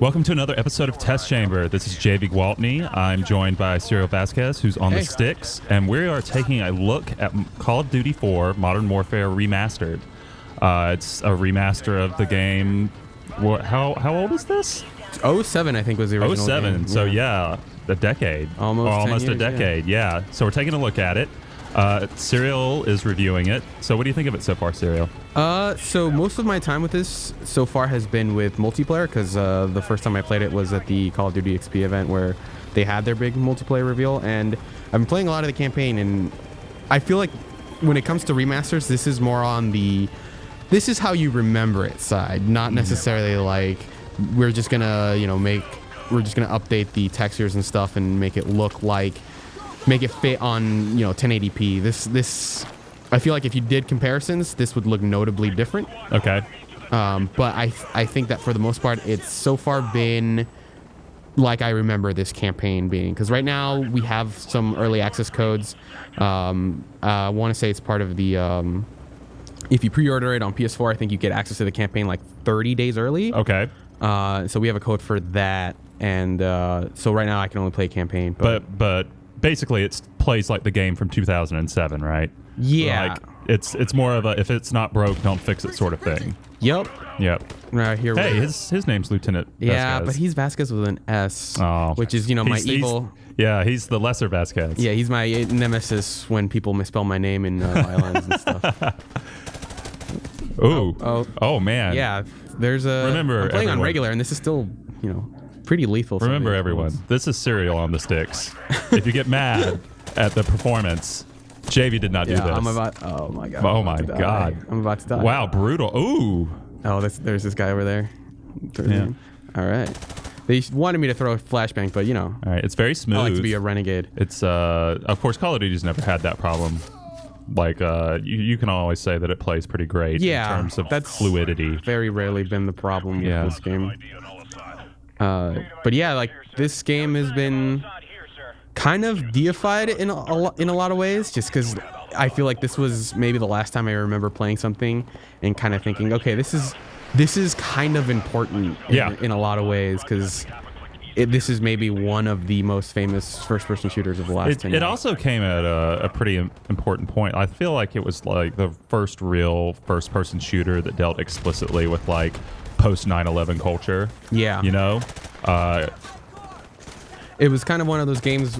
Welcome to another episode of Test Chamber. This is Javy Gwaltney. I'm joined by Suriel Vazquez, who's on the sticks, and we are taking a look at Call of Duty 4 Modern Warfare Remastered. It's a remaster of the game. How old is this? 07, I think, was the original 07, game. so yeah, a decade. Almost 10 a years, decade, yeah. So we're taking a look at it. Suriel is reviewing it. So what do you think of it so far, Suriel? So most of my time with this so far has been with multiplayer, because the first time I played it was at the Call of Duty XP event where they had their big multiplayer reveal, and I've been playing a lot of the campaign, and I feel like when it comes to remasters, this is more on the this is how you remember it side, not necessarily like we're just gonna update the textures and stuff and make it look like make it fit on 1080p. This I feel like if you did comparisons, this would look notably different. Okay. But I think that for the most part, it's so far been like I remember this campaign being. Because right now we have some early access codes. I want to say it's part of the if you pre-order it on PS4, I think you get access to the campaign like 30 days early. Okay. So we have a code for that, and so right now I can only play campaign. But basically, it plays like the game from 2007, right? Yeah. Like it's more of a if it's not broke, don't fix it sort of thing. Yep. Right here. Hey, his name's Lieutenant. Yeah, Vazquez. but he's Vazquez with an S, which is my He's- evil. He's the lesser Vazquez. Yeah, he's my nemesis when people misspell my name in violins and stuff. Oh man. Yeah, there's a. Remember, I'm playing on everyone. regular, and this is still pretty lethal. Remember, everyone, this is Suriel on the sticks. If you get mad at the performance, Javy did not do this. I'm about. Oh my god. Oh my god. I'm about to die. Wow, brutal. Ooh. Oh, there's this guy over there. Yeah. All right. They wanted me to throw a flashbang, but All right, it's very smooth. I like to be a renegade. It's of course, Call of Duty's never had that problem. Like you can always say that it plays pretty great in terms of fluidity. Very rarely been the problem with this game. But yeah, like this game has been kind of deified in a lot of ways, just because I feel like this was maybe the last time I remember playing something and kind of thinking, okay, this is kind of important in a lot of ways, because this is maybe one of the most famous first-person shooters of the last 10 years. It also came at a pretty important point. I feel like it was like the first real first-person shooter that dealt explicitly with like post 9/11 culture. Yeah. It was kind of one of those games.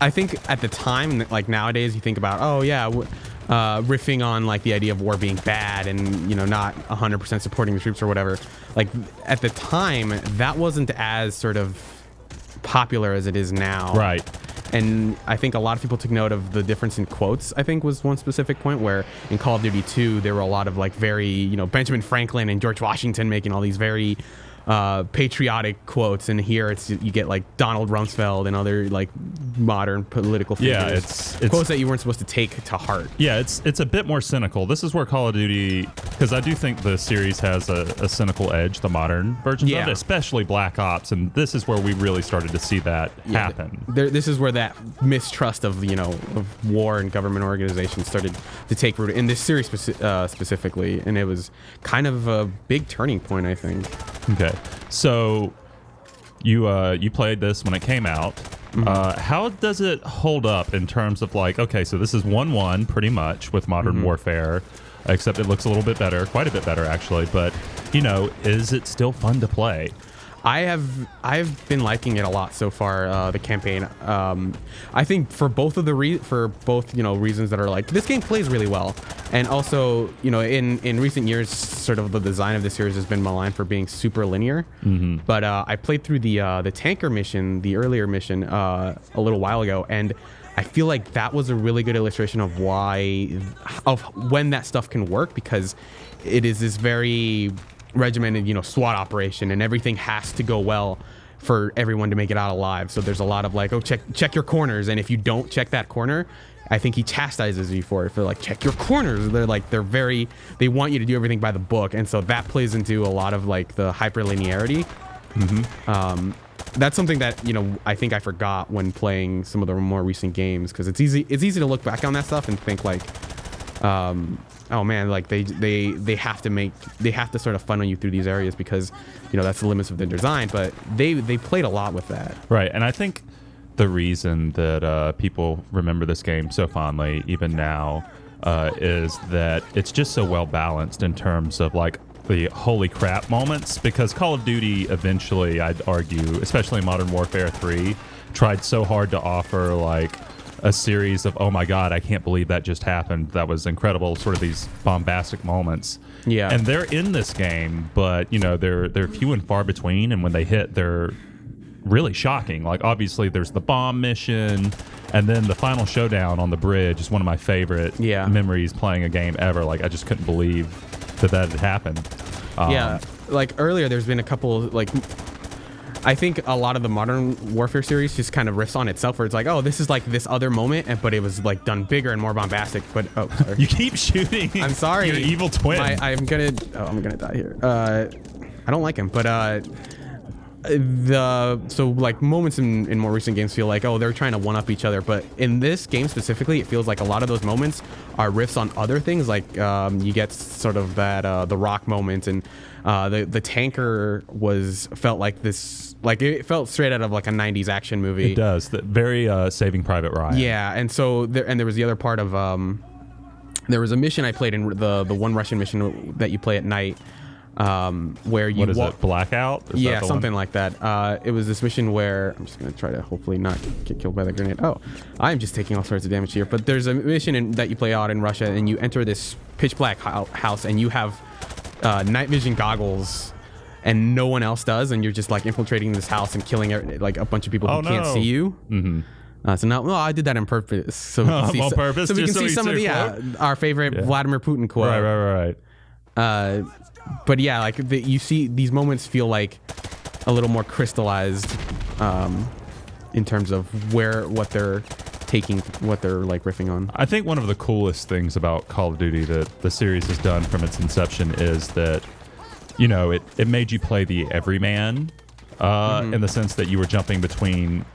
I think at the time, like nowadays, you think about, riffing on like the idea of war being bad and not 100% supporting the troops or whatever. Like at the time, that wasn't as sort of popular as it is now. Right. And I think a lot of people took note of the difference in quotes. I think was one specific point where in Call of Duty 2 there were a lot of like very Benjamin Franklin and George Washington making all these very patriotic quotes, and here you get like Donald Rumsfeld and other like modern political figures. Yeah, it's quotes that you weren't supposed to take to heart. Yeah, it's a bit more cynical. This is where Call of Duty, because I do think the series has a cynical edge, the modern versions of it, especially Black Ops, and this is where we really started to see that happen. This is where that mistrust of of war and government organizations started to take root in this series specifically, and it was kind of a big turning point, I think. Okay, so you played this when it came out. Mm-hmm. How does it hold up in terms of like, okay, so this is 1-1 pretty much with Modern Warfare, except it looks a little bit better, quite a bit better actually, but is it still fun to play? I've been liking it a lot so far. The campaign, I think for both reasons that are like this game plays really well, and also in recent years, sort of the design of the series has been maligned for being super linear. But I played through the tanker mission, the earlier mission, a little while ago, and I feel like that was a really good illustration of when that stuff can work, because it is this very regimented SWAT operation, and everything has to go well for everyone to make it out alive. So there's a lot of like, check your corners, and if you don't check that corner, I think he chastises you for it. For like, check your corners. They want you to do everything by the book, and so that plays into a lot of like the hyperlinearity. That's something that I think I forgot when playing some of the more recent games, because it's easy to look back on that stuff and think like oh man, like they have to sort of funnel you through these areas because, you know, that's the limits of their design. But they played a lot with that. Right, and I think the reason that people remember this game so fondly, even now, is that it's just so well balanced in terms of like the holy crap moments. Because Call of Duty eventually, I'd argue, especially Modern Warfare 3, tried so hard to offer like a series of, oh my god, I can't believe that just happened, that was incredible, sort of these bombastic moments. Yeah, and they're in this game, but you know, they're few and far between, and when they hit, they're really shocking. Like obviously there's the bomb mission, and then the final showdown on the bridge is one of my favorite memories playing a game ever. Like I just couldn't believe that had happened. Yeah, like earlier there's been a couple, like I think a lot of the Modern Warfare series just kind of riffs on itself, where it's like, oh, this is like this other moment, but it was like done bigger and more bombastic. But oh, sorry. You keep shooting. I'm sorry. Your evil twin. I'm gonna die here. I don't like him, but so like moments in more recent games feel like, oh, they're trying to one up each other, but in this game specifically, it feels like a lot of those moments are riffs on other things. Like you get sort of that the rock moment, and the tanker felt like this, like it felt straight out of like a 90s action movie. It does. Very Saving Private Ryan. Yeah, and so there was the other part of there was a mission I played in the one Russian mission that you play at night. Where you what is it, Blackout? Yeah, something like that. It was this mission where I'm just gonna try to hopefully not get killed by the grenade. Oh, I'm just taking all sorts of damage here. But there's a mission that you play out in Russia, and you enter this pitch black house, and you have night vision goggles, and no one else does, and you're just like infiltrating this house and killing like a bunch of people who can't see you. Mm-hmm. So now, I did that on purpose. So we can see, on purpose, so we can see some of the our favorite Vladimir Putin quote. Right. But yeah, like you see these moments feel like a little more crystallized in terms of what they're like riffing on. I think one of the coolest things about Call of Duty that the series has done from its inception is that, you know, it made you play the everyman in the sense that you were jumping between,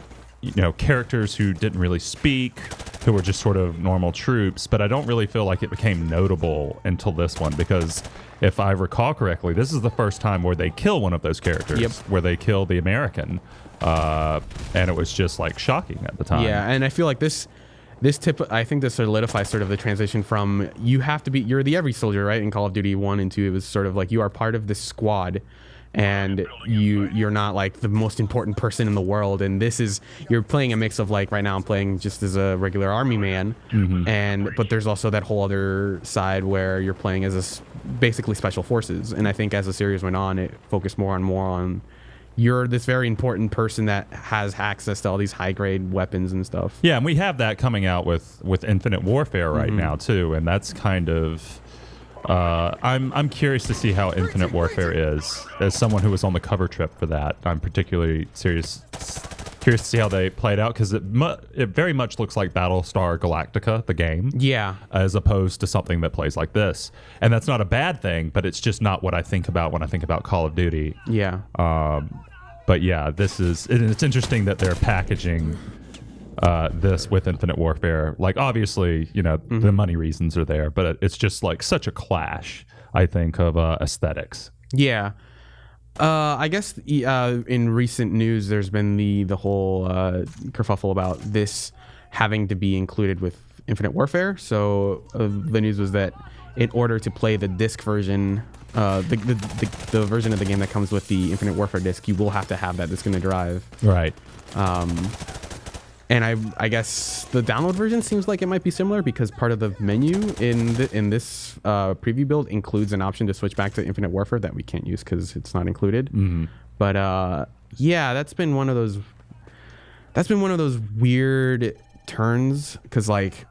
you know, characters who didn't really speak, who were just sort of normal troops. But I don't really feel like it became notable until this one, because if I recall correctly, this is the first time where they kill one of those characters, where they kill the American, and it was just like shocking at the time. Yeah, and I feel like I think this solidifies sort of the transition from you're the every soldier, right? In Call of Duty 1 and 2, it was sort of like you are part of this squad, and you're not like the most important person in the world. And you're playing a mix of, like, right now I'm playing just as a regular army man, but there's also that whole other side where you're playing as basically special forces. And I think as the series went on, it focused more on you're this very important person that has access to all these high grade weapons and stuff. Yeah, and we have that coming out with Infinite Warfare right now too, and that's kind of I'm curious to see how Infinite Warfare is. As someone who was on the cover trip for that, I'm particularly curious to see how they played out, because it very much looks like Battlestar Galactica, the game. Yeah. As opposed to something that plays like this. And that's not a bad thing, but it's just not what I think about when I think about Call of Duty. Yeah. But yeah, it's interesting that they're packaging this with Infinite Warfare. Like, obviously, you know, the money reasons are there, but it's just like such a clash, I think, of aesthetics. Yeah. I guess in recent news, there's been the whole kerfuffle about this having to be included with Infinite Warfare. So the news was that in order to play the disc version, the version of the game that comes with the Infinite Warfare disc, you will have to have that disc in the drive. Right. And I guess the download version seems like it might be similar, because part of the menu in this preview build includes an option to switch back to Infinite Warfare that we can't use because it's not included. But yeah, that's been one of those weird turns, because, like,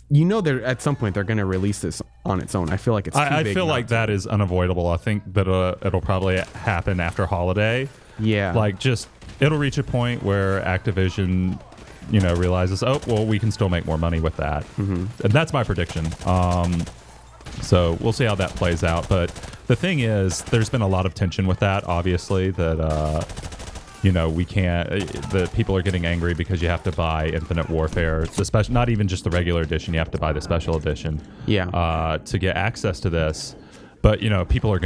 you know, at some point they're going to release this on its own. I feel like it's too big. I feel like that is unavoidable. I think that it'll probably happen after holiday. Yeah. Like, just it'll reach a point where Activision, you know, realizes, oh, well, we can still make more money with that. And that's my prediction. So we'll see how that plays out. But the thing is, there's been a lot of tension with that, obviously, that we can't. The people are getting angry because you have to buy Infinite Warfare, the special, not even just the regular edition. You have to buy the special edition, to get access to this. But people are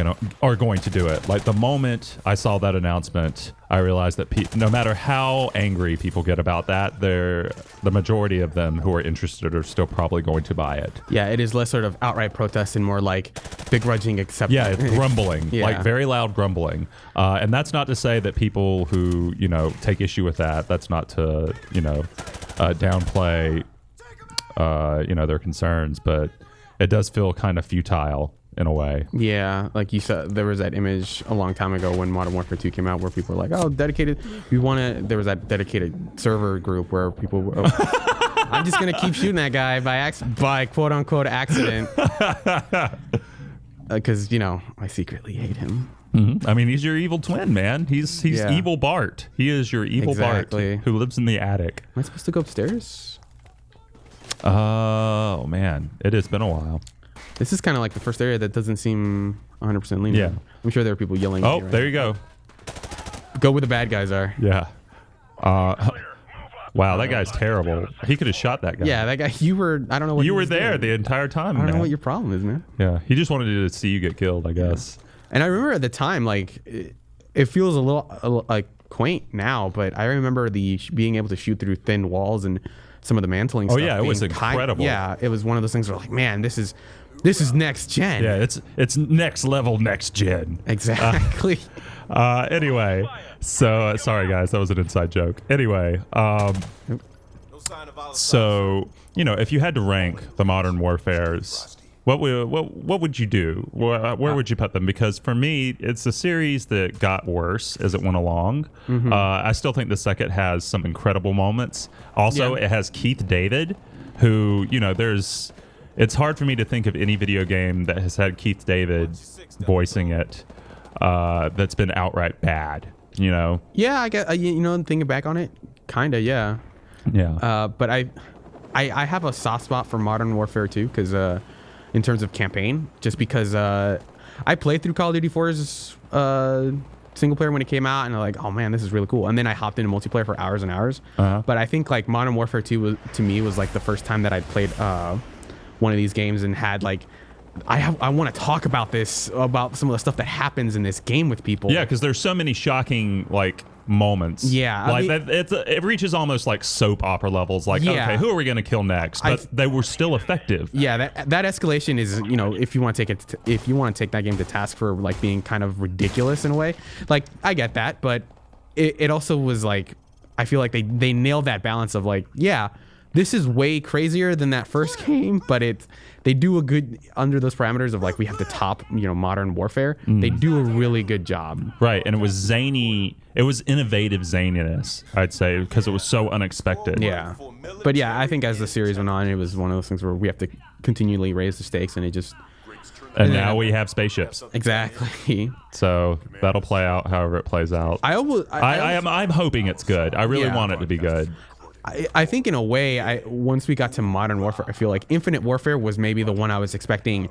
going to do it. Like the moment I saw that announcement, I realized that no matter how angry people get about that, the majority of them who are interested are still probably going to buy it. Yeah, it is less sort of outright protest and more like begrudging acceptance. Yeah, it's grumbling, like very loud grumbling. And that's not to say that people who take issue with that. That's not to downplay their concerns, but it does feel kind of futile. In a way. Yeah, like you said, there was that image a long time ago when Modern Warfare 2 came out where people were like, oh, dedicated. There was that dedicated server group where people were, I'm just going to keep shooting that guy by quote unquote accident. Because, I secretly hate him. Mm-hmm. I mean, he's your evil twin, man. He's evil Bart. He is your evil Bart who lives in the attic. Am I supposed to go upstairs? Oh, man. It has been a while. This is kind of like the first area that doesn't seem 100% linear. Yeah. I'm sure there are people yelling. Oh, there you go. Go where the bad guys are. Yeah. Wow, that guy's terrible. He could have shot that guy. Yeah, that guy. I don't know what you were there the entire time. I don't know what your problem is, man. Yeah, he just wanted to see you get killed, I guess. And I remember at the time, like, it feels a little like quaint now, but I remember being able to shoot through thin walls and some of the mantling stuff. Oh yeah, it was incredible. It was one of those things where like, man, this is next gen. Yeah, it's next level next gen. Exactly. Anyway, so sorry guys, that was an inside joke. Anyway, so if you had to rank the Modern Warfares, what would you do? Where would you put them? Because for me, it's a series that got worse as it went along. Mm-hmm. I still think the second has some incredible moments. Also, it has Keith David, who it's hard for me to think of any video game that has had Keith David voicing it that's been outright bad. Yeah, I get thinking back on it, kinda, yeah. But I have a soft spot for Modern Warfare 2 because in terms of campaign, just because I played through Call of Duty 4's single player when it came out, and I'm like, oh man, this is really cool. And then I hopped into multiplayer for hours and hours. But I think like Modern Warfare 2 to me was like the first time that I played one of these games and had like, I want to talk about some of the stuff that happens in this game with people. Yeah, because there's so many shocking like moments. Yeah, like it reaches almost like soap opera levels. Like, okay, who are we going to kill next? But they were still effective. Yeah, that escalation is if you want to take that game to task for like being kind of ridiculous in a way. Like I get that, but it also was like I feel like they nailed that balance of like, yeah, this is way crazier than that first game, but they do a good under those parameters of like we have to top Modern Warfare. They do a really good job. Right, and it was zany. It was innovative zaniness, I'd say, because it was so unexpected. Yeah, but yeah, I think as the series went on, it was one of those things where we have to continually raise the stakes, and it just. And now we have spaceships. Exactly. So that'll play out however it plays out. I'm hoping it's good. I really want it to be good. I think in a way, once we got to Modern Warfare, I feel like Infinite Warfare was maybe the one I was expecting.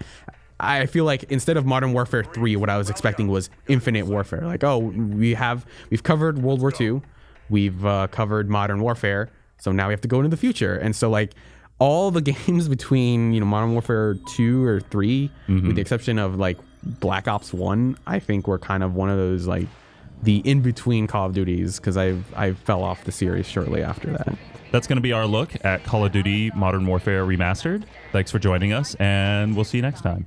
I feel like instead of Modern Warfare 3, what I was expecting was Infinite Warfare. Like, oh, we've covered World War II, we've covered Modern Warfare, so now we have to go into the future. And so like all the games between Modern Warfare 2 or 3, with the exception of like Black Ops 1, I think were kind of one of those like the in-between Call of Duties, because I fell off the series shortly after that. That's going to be our look at Call of Duty Modern Warfare Remastered. Thanks for joining us, and we'll see you next time.